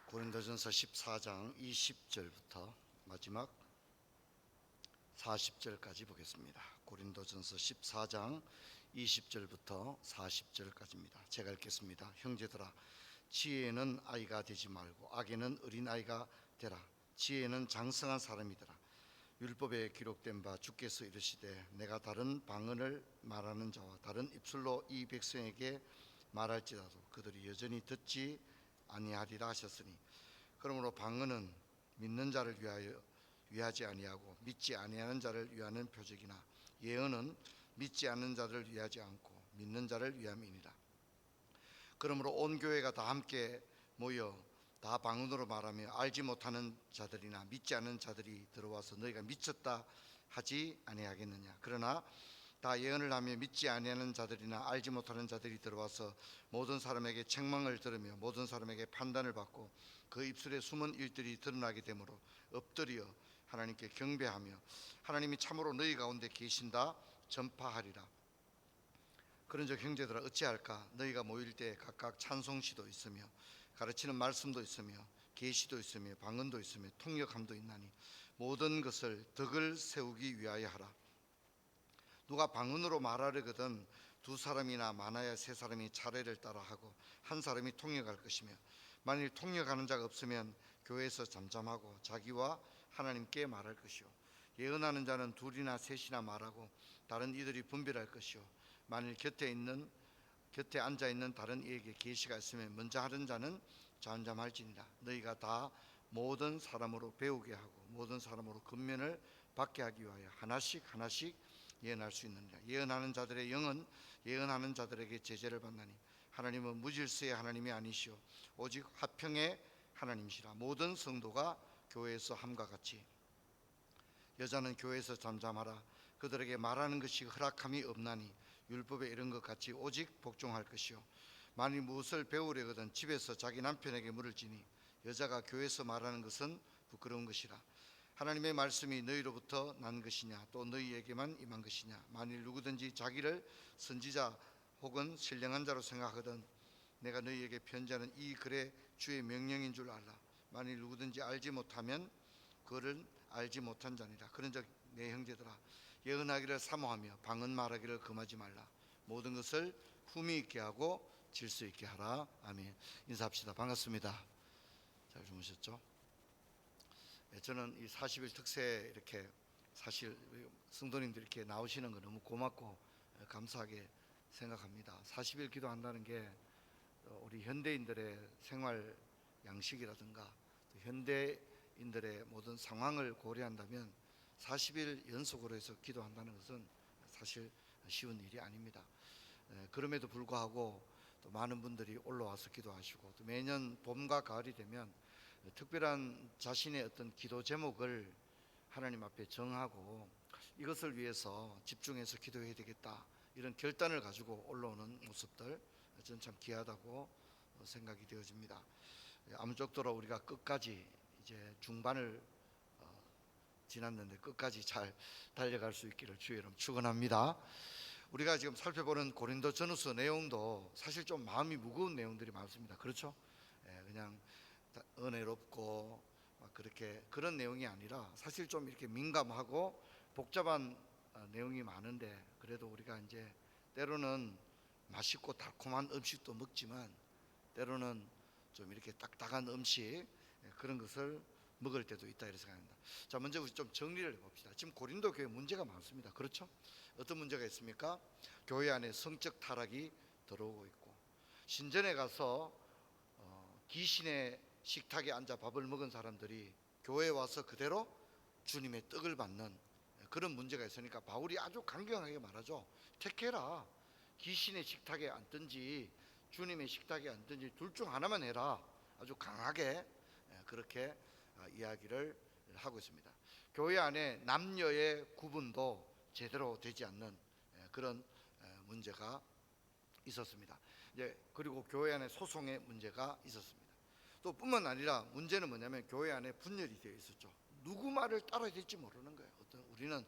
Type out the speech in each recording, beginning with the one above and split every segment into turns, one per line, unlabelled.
고린도전서 14장 20절부터 마지막 40절까지 보겠습니다. 고린도전서 14장 20절부터 40절까지입니다. 제가 읽겠습니다. 형제들아, 지혜는 아이가 되지 말고 악에는 어린아이가 되라. 지혜는 장성한 사람이더라. 율법에 기록된 바 주께서 이르시되 내가 다른 방언을 말하는 자와 다른 입술로 이 백성에게 말할지라도 그들이 여전히 듣지 아니하리라 하셨으니, 그러므로 방언은 믿는 자를 위하지 아니하고 믿지 아니하는 자를 위하는 표적이나 예언은 믿지 않는 자를 위하지 않고 믿는 자를 위함이니라. 그러므로 온 교회가 다 함께 모여 다 방언으로 말하며 알지 못하는 자들이나 믿지 않는 자들이 들어와서 너희가 미쳤다 하지 아니하겠느냐. 그러나 다 예언을 하며 믿지 아니하는 자들이나 알지 못하는 자들이 들어와서 모든 사람에게 책망을 들으며 모든 사람에게 판단을 받고 그 입술에 숨은 일들이 드러나게 되므로 엎드려 하나님께 경배하며 하나님이 참으로 너희 가운데 계신다 전파하리라. 그런즉 형제들아, 어찌할까? 너희가 모일 때 각각 찬송시도 있으며 가르치는 말씀도 있으며 계시도 있으며 방언도 있으며 통역함도 있나니 모든 것을 덕을 세우기 위하여 하라. 누가 방언으로 말하려거든 두 사람이나 많아야 세 사람이 차례를 따라 하고 한 사람이 통역할 것이며, 만일 통역하는 자가 없으면 교회에서 잠잠하고 자기와 하나님께 말할 것이요, 예언하는 자는 둘이나 셋이나 말하고 다른 이들이 분별할 것이요, 만일 곁에 앉아 있는 다른 이에게 계시가 있으면 먼저 하는 자는 잠잠할지니라. 너희가 다 모든 사람으로 배우게 하고 모든 사람으로 권면을 받게 하기 위하여 하나씩 예언할 수 있느니라. 예언하는 자들의 영은 예언하는 자들에게 제재를 받나니 하나님은 무질서의 하나님이 아니시오 오직 화평의 하나님이시라. 모든 성도가 교회에서 함과 같이 여자는 교회에서 잠잠하라. 그들에게 말하는 것이 허락함이 없나니 율법에 이른 것 같이 오직 복종할 것이요, 만일 무엇을 배우려거든 집에서 자기 남편에게 물을지니 여자가 교회에서 말하는 것은 부끄러운 것이라. 하나님의 말씀이 너희로부터 난 것이냐 또 너희에게만 임한 것이냐. 만일 누구든지 자기를 선지자 혹은 신령한 자로 생각하거든 내가 너희에게 편지하는 이 글의 주의 명령인 줄 알라. 만일 누구든지 알지 못하면 그를 알지 못한 자니라. 그런즉 내 형제들아, 예언하기를 사모하며 방언 말하기를 금하지 말라. 모든 것을 품위 있게 하고 질서 있게 하라. 아멘. 인사합시다. 반갑습니다. 잘 주무셨죠? 저는 이 40일 특세 이렇게 사실 성도님들 이렇게 나오시는 거 너무 고맙고 감사하게 생각합니다. 40일 기도한다는 게 우리 현대인들의 생활 양식이라든가 또 현대인들의 모든 상황을 고려한다면 40일 연속으로 해서 기도한다는 것은 사실 쉬운 일이 아닙니다. 그럼에도 불구하고 또 많은 분들이 올라와서 기도하시고 또 매년 봄과 가을이 되면 특별한 자신의 어떤 기도 제목을 하나님 앞에 정하고 이것을 위해서 집중해서 기도해야 되겠다, 이런 결단을 가지고 올라오는 모습들, 저는 참 귀하다고 생각이 되어집니다. 아무쪼록 우리가 끝까지 이제 중반을 지났는데 끝까지 잘 달려갈 수 있기를 주의 이름 축원합니다. 우리가 지금 살펴보는 고린도전서 내용도 사실 좀 마음이 무거운 내용들이 많습니다. 그렇죠? 그냥 은혜롭고 그렇게 그런 내용이 아니라 사실 좀 이렇게 민감하고 복잡한 내용이 많은데, 그래도 우리가 이제 때로는 맛있고 달콤한 음식도 먹지만 때로는 좀 이렇게 딱딱한 음식, 그런 것을 먹을 때도 있다 이렇게 생각합니다. 자, 먼저 좀 정리를 해봅시다. 지금 고린도 교회 문제가 많습니다. 그렇죠? 어떤 문제가 있습니까? 교회 안에 성적 타락이 들어오고 있고, 신전에 가서 귀신의 식탁에 앉아 밥을 먹은 사람들이 교회에 와서 그대로 주님의 떡을 받는 그런 문제가 있으니까 바울이 아주 강경하게 말하죠. 택해라. 귀신의 식탁에 앉든지 주님의 식탁에 앉든지 둘 중 하나만 해라. 아주 강하게 그렇게 이야기를 하고 있습니다. 교회 안에 남녀의 구분도 제대로 되지 않는 그런 문제가 있었습니다. 그리고 교회 안에 소송의 문제가 있었습니다. 또 뿐만 아니라 문제는 뭐냐면 교회 안에 분열이 되어 있었죠. 누구 말을 따라야 될지 모르는 거예요. 우리는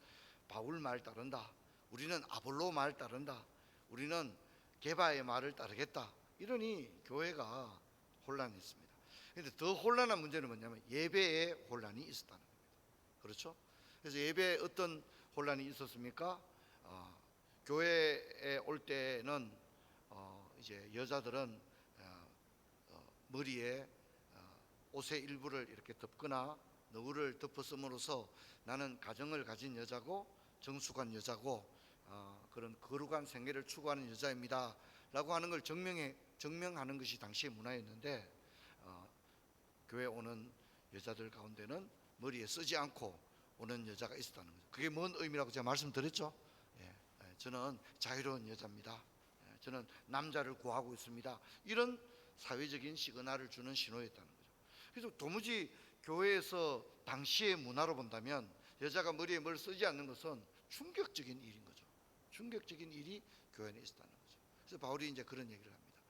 바울 말 따른다, 우리는 아볼로 말 따른다, 우리는 게바의 말을 따르겠다, 이러니 교회가 혼란했습니다. 그런데 더 혼란한 문제는 뭐냐면 예배에 혼란이 있었다는 겁니다. 그렇죠? 그래서 예배에 어떤 혼란이 있었습니까? 교회에 올 때는 이제 여자들은 머리에 옷의 일부를 이렇게 덮거나 너울을 덮어 쓰므로써 나는 가정을 가진 여자고 정숙한 여자고 그런 거룩한 생애를 추구하는 여자입니다 라고 하는 걸 증명하는 것이 당시의 문화였는데, 교회 오는 여자들 가운데는 머리에 쓰지 않고 오는 여자가 있었다는 거죠. 그게 뭔 의미라고 제가 말씀드렸죠. 저는 자유로운 여자입니다. 저는 남자를 구하고 있습니다. 이런 사회적인 시그널을 주는 신호였다는 거죠. 그래서 도무지 교회에서 당시의 문화로 본다면 여자가 머리에 뭘 쓰지 않는 것은 충격적인 일인 거죠. 충격적인 일이 교회 안에 있었다는 거죠. 그래서 바울이 이제 그런 얘기를 합니다.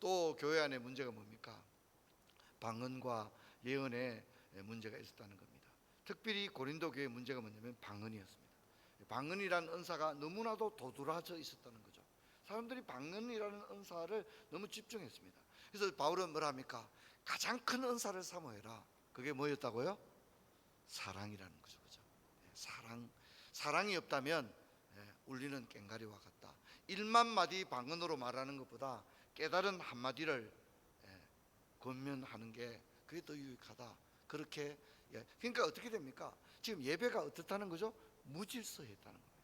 또 교회 안에 문제가 뭡니까? 방언과 예언에 문제가 있었다는 겁니다. 특별히 고린도 교회의 문제가 뭐냐면 방언이었습니다. 방언이라는 은사가 너무나도 도드라져 있었다는 거죠. 사람들이 방언이라는 은사를 너무 집중했습니다. 그래서 바울은 뭐라 합니까? 가장 큰 은사를 사모해라. 그게 뭐였다고요? 사랑이라는 거죠. 그죠? 사랑이 없다면 울리는 꽹과리와 같다. 1만 마디 방언으로 말하는 것보다 깨달은 한마디를 권면하는 게 그게 더 유익하다. 그렇게 그러니까 어떻게 됩니까? 지금 예배가 어떻다는 거죠? 무질서했다는 겁니다.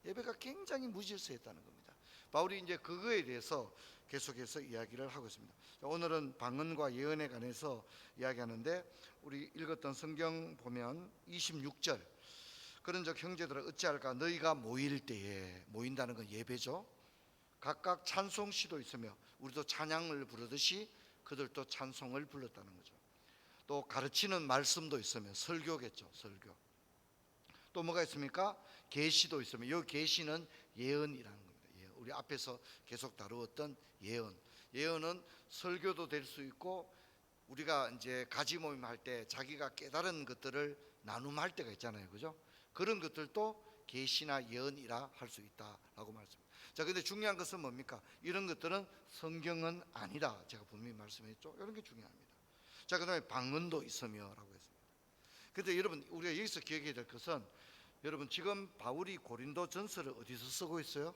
예배가 굉장히 무질서했다는 겁니다. 바울이 이제 그거에 대해서 계속해서 이야기를 하고 있습니다. 오늘은 방언과 예언에 관해서 이야기하는데, 우리 읽었던 성경 보면 26절, 그런즉 형제들아 어찌할까? 너희가 모일 때에, 모인다는 건 예배죠. 각각 찬송시도 있으며, 우리도 찬양을 부르듯이 그들도 찬송을 불렀다는 거죠. 또 가르치는 말씀도 있으며, 설교겠죠. 설교. 또 뭐가 있습니까? 계시도 있으며, 이 계시는 예언이라는 겁니다. 우리 앞에서 계속 다루었던 예언은 설교도 될 수 있고, 우리가 이제 가지 모임 할 때 자기가 깨달은 것들을 나눔할 때가 있잖아요. 그죠? 그런 것들도 계시나 예언이라 할 수 있다라고 말씀합니다. 자, 근데 중요한 것은 뭡니까? 이런 것들은 성경은 아니다. 제가 분명히 말씀했죠. 이런 게 중요합니다. 자, 그다음에 방언도 있으며라고 했습니다. 근데 여러분, 우리가 여기서 기억해야 될 것은, 여러분 지금 바울이 고린도 전서를 어디서 쓰고 있어요?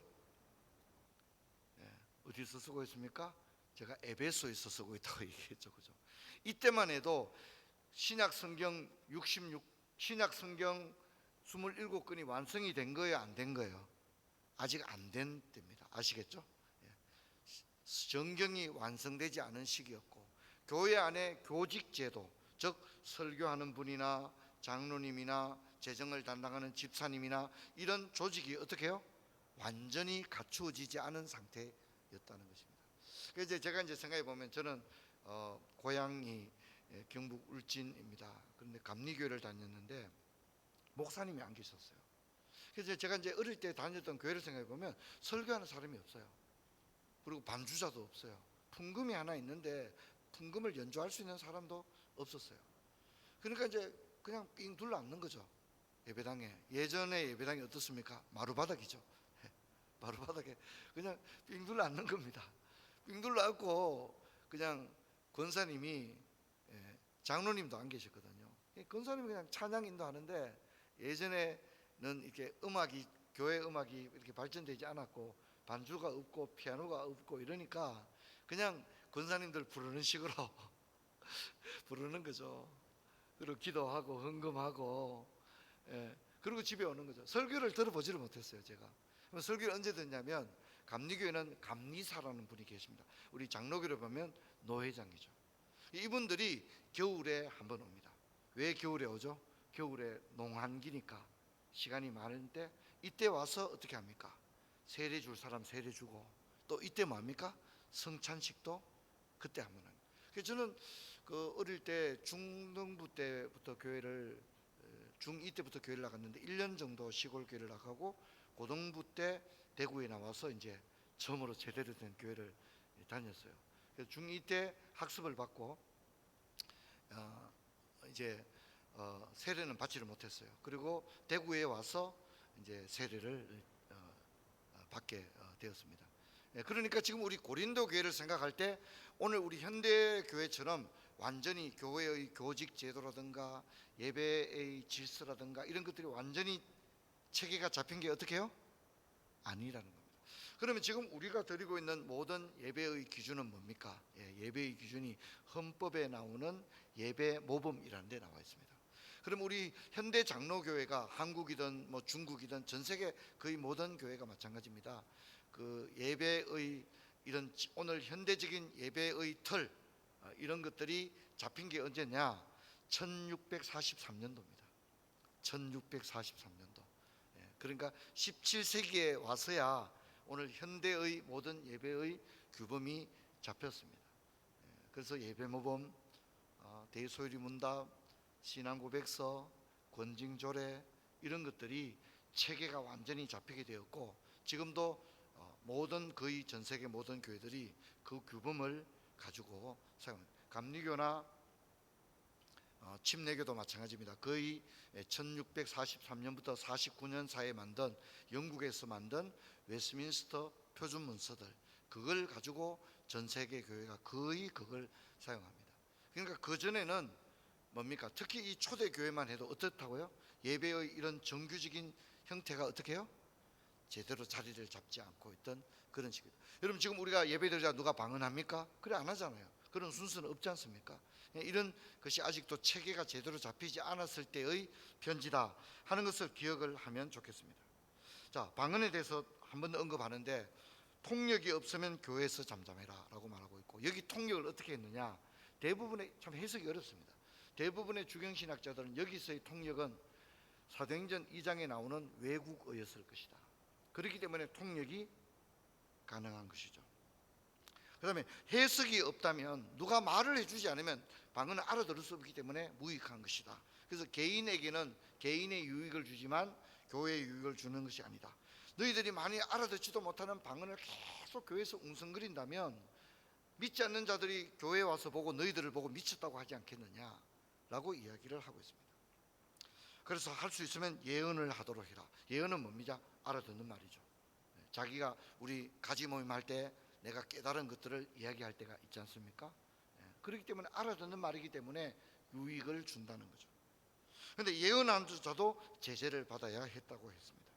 어디서 쓰고 있습니까? 제가 에베소에서 쓰고 있다고 얘기했죠. 그죠? 이때만 해도 신약 성경 27권이 완성이 된 거예요, 안 된 거예요? 아직 안 된 때입니다. 아시겠죠? 정경이 완성되지 않은 시기였고, 교회 안에 교직제도, 즉 설교하는 분이나 장로님이나 재정을 담당하는 집사님이나 이런 조직이 어떻게 해요? 완전히 갖추어지지 않은 상태였다는 것입니다. 그래서 제가 이제 생각해 보면, 저는 고향이 경북 울진입니다. 그런데 감리교회를 다녔는데 목사님이 안 계셨어요. 그래서 제가 이제 어릴 때 다녔던 교회를 생각해 보면 설교하는 사람이 없어요. 그리고 반주자도 없어요. 풍금이 하나 있는데 풍금을 연주할 수 있는 사람도 없었어요. 그러니까 이제 그냥 삥 둘러앉는 거죠. 예배당에. 예전에 예배당이 어떻습니까? 마루바닥이죠. 마루바닥에 그냥 삥 둘러앉는 겁니다. 삥 둘러앉고 그냥 권사님이, 장로님도 안 계셨거든요. 권사님이 그냥 찬양 인도하는데, 예전에는 이렇게 교회 음악이 이렇게 발전되지 않았고 반주가 없고 피아노가 없고 이러니까 그냥 권사님들 부르는 식으로 부르는 거죠. 그리고 기도하고 헌금하고, 그리고 집에 오는 거죠. 설교를 들어보지를 못했어요, 제가. 설교를 언제 듣냐면, 감리교회는 감리사라는 분이 계십니다. 우리 장로교를 보면 노회장이죠. 이분들이 겨울에 한번 옵니다. 왜 겨울에 오죠? 겨울에 농한기니까 시간이 많은데, 이때 와서 어떻게 합니까? 세례 줄 사람 세례 주고, 또 이때 뭡니까? 성찬식도 그때 한번 합니다. 그래서 저는 그 어릴 때 중등부 때부터 중2 때부터 교회를 나갔는데 1년 정도 시골 교회를 나가고, 고등부 때 대구에 나와서 이제 처음으로 제대로 된 교회를 다녔어요. 그래서 중2 때 학습을 받고 이제 세례는 받지를 못했어요. 그리고 대구에 와서 이제 세례를 받게 되었습니다. 그러니까 지금 우리 고린도 교회를 생각할 때, 오늘 우리 현대 교회처럼 완전히 교회의 교직 제도라든가 예배의 질서라든가 이런 것들이 완전히 체계가 잡힌 게 어떻게 해요? 아니라는 겁니다. 그러면 지금 우리가 드리고 있는 모든 예배의 기준은 뭡니까? 예배의 기준이 헌법에 나오는 예배 모범이라는 데 나와 있습니다. 그럼 우리 현대 장로교회가 한국이든 뭐 중국이든 전 세계 거의 모든 교회가 마찬가지입니다. 그 예배의 이런 오늘 현대적인 예배의 틀 이런 것들이 잡힌 게 언제냐? 1643년도입니다. 1643년도. 그러니까 17세기에 와서야 오늘 현대의 모든 예배의 규범이 잡혔습니다. 그래서 예배모범, 대소요리문답, 신앙고백서, 권징조례 이런 것들이 체계가 완전히 잡히게 되었고 지금도 모든 거의 전 세계 모든 교회들이 그 규범을 가지고 사용합니다. 감리교나 침례교도 마찬가지입니다. 거의 1643년부터 49년 사이에 만든 영국에서 만든 웨스민스터 표준 문서들 그걸 가지고 전 세계 교회가 거의 그걸 사용합니다. 그러니까 그 전에는 뭡니까? 특히 이 초대 교회만 해도 어떻다고요? 예배의 이런 정규적인 형태가 어떻게 해요? 제대로 자리를 잡지 않고 있던 그런 식입니다. 여러분 지금 우리가 예배드리자 누가 방언합니까? 그래 안 하잖아요. 그런 순서는 없지 않습니까? 이런 것이 아직도 체계가 제대로 잡히지 않았을 때의 편지다 하는 것을 기억을 하면 좋겠습니다. 자, 방언에 대해서 한 번 더 언급하는데 통역이 없으면 교회에서 잠잠해라 라고 말하고 있고 여기 통역을 어떻게 했느냐 대부분의 참 해석이 어렵습니다. 대부분의 주경신학자들은 여기서의 통역은 사도행전 2장에 나오는 외국어였을 것이다. 그렇기 때문에 통역이 가능한 것이죠. 그 다음에 해석이 없다면 누가 말을 해주지 않으면 방언을 알아들을 수 없기 때문에 무익한 것이다. 그래서 개인에게는 개인의 유익을 주지만 교회의 유익을 주는 것이 아니다. 너희들이 많이 알아듣지도 못하는 방언을 계속 교회에서 웅성거린다면 믿지 않는 자들이 교회에 와서 보고 너희들을 보고 미쳤다고 하지 않겠느냐라고 이야기를 하고 있습니다. 그래서 할 수 있으면 예언을 하도록 해라. 예언은 뭡니까? 알아듣는 말이죠. 자기가 우리 가지 모임 할 때 내가 깨달은 것들을 이야기할 때가 있지 않습니까? 그렇기 때문에 알아듣는 말이기 때문에 유익을 준다는 거죠. 그런데 예언한 자도 제재를 받아야 했다고 했습니다.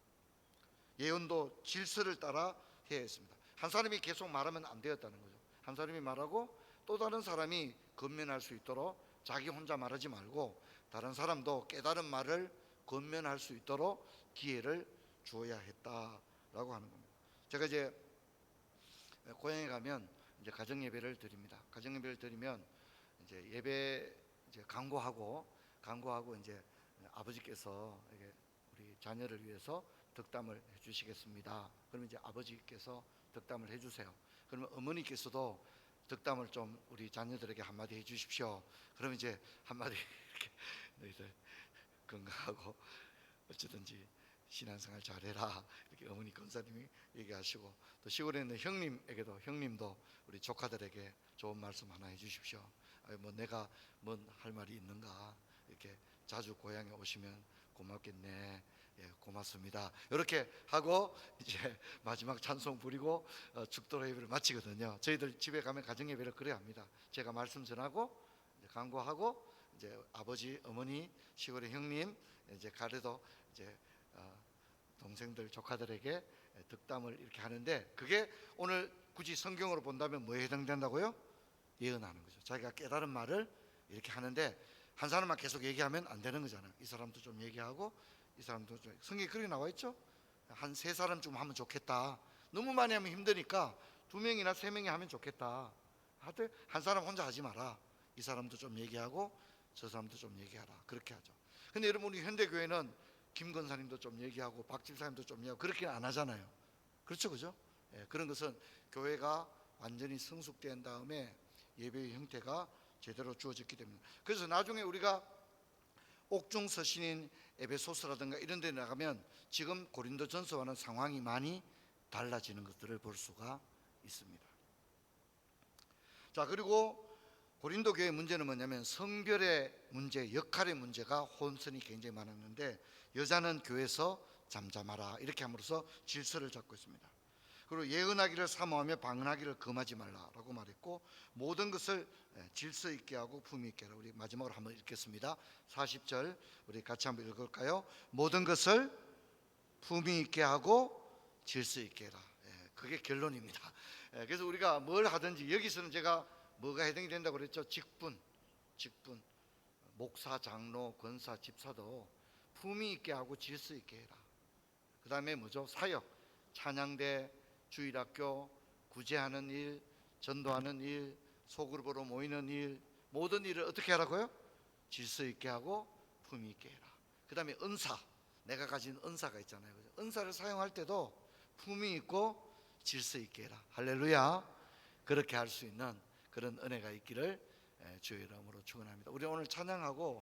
예언도 질서를 따라 해야 했습니다. 한 사람이 계속 말하면 안 되었다는 거죠. 한 사람이 말하고 또 다른 사람이 건면할 수 있도록 자기 혼자 말하지 말고 다른 사람도 깨달은 말을 건면할 수 있도록 기회를 주어야 했다라고 하는 겁니다. 제가 이제 고향에 가면 이제 가정 예배를 드립니다. 가정 예배를 드리면 이제 예배 이제 강구하고 이제 아버지께서 이게 우리 자녀를 위해서 덕담을 해주시겠습니다. 그러면 이제 아버지께서 덕담을 해주세요. 그러면 어머니께서도 덕담을 좀 우리 자녀들에게 한마디 해주십시오. 그러면 이제 한마디 이렇게 너희들 건강하고 어쩌든지 신앙생활 잘해라 이렇게 어머니 권사님이 얘기하시고 또 시골에 있는 형님도 우리 조카들에게 좋은 말씀 하나 해주십시오. 뭐 내가 뭔 할 말이 있는가 이렇게 자주 고향에 오시면 고맙겠네. 예, 고맙습니다. 이렇게 하고 이제 마지막 찬송 부리고 죽도록 예배를 마치거든요. 저희들 집에 가면 가정 예배를 그래야 합니다. 제가 말씀 전하고 이제 강구하고 이제 아버지, 어머니, 시골의 형님 이제 가래도 이제 동생들, 조카들에게 덕담을 이렇게 하는데 그게 오늘 굳이 성경으로 본다면 뭐에 해당된다고요? 예언하는 거죠. 자기가 깨달은 말을 이렇게 하는데 한 사람만 계속 얘기하면 안 되는 거잖아요. 이 사람도 좀 얘기하고 이 사람도 좀 성경에 그렇게 나와 있죠. 한 3사람 좀 하면 좋겠다. 너무 많이 하면 힘드니까 2명이나 3명이 하면 좋겠다. 하여튼 한 사람 혼자 하지 마라. 이 사람도 좀 얘기하고 저 사람도 좀 얘기하라. 그렇게 하죠. 근데 여러분 우리 현대교회는 김 권사님도 좀 얘기하고 박 집사님도 좀 얘기하고 그렇게 안 하잖아요. 그렇죠, 그죠? 그런 것은 교회가 완전히 성숙된 다음에 예배의 형태가 제대로 주어졌기 때문에 그래서 나중에 우리가 옥중 서신인 에베소서라든가 이런 데 나가면 지금 고린도전서와는 상황이 많이 달라지는 것들을 볼 수가 있습니다. 자, 그리고 고린도 교회의 문제는 뭐냐면 성별의 문제, 역할의 문제가 혼선이 굉장히 많았는데 여자는 교회에서 잠잠하라 이렇게 함으로써 질서를 잡고 있습니다. 그리고 예언하기를 사모하며 방언하기를 금하지 말라라고 말했고, 모든 것을 질서 있게 하고 품위 있게 하라. 우리 마지막으로 한번 읽겠습니다. 40절 우리 같이 한번 읽을까요? 모든 것을 품위 있게 하고 질서 있게 해라. 그게 결론입니다. 그래서 우리가 뭘 하든지, 여기서는 제가 뭐가 해당이 된다고 그랬죠? 직분, 목사, 장로, 권사, 집사도 품위 있게 하고 질서 있게 해라. 그 다음에 뭐죠? 사역, 찬양대, 주일학교, 구제하는 일, 전도하는 일, 소그룹으로 모이는 일, 모든 일을 어떻게 하라고요? 질서 있게 하고 품위 있게 해라. 그 다음에 은사, 내가 가진 은사가 있잖아요. 은사를 사용할 때도 품위 있고 질서 있게 해라. 할렐루야. 그렇게 할 수 있는 그런 은혜가 있기를 주의 이름으로 축원합니다. 우리 오늘 찬양하고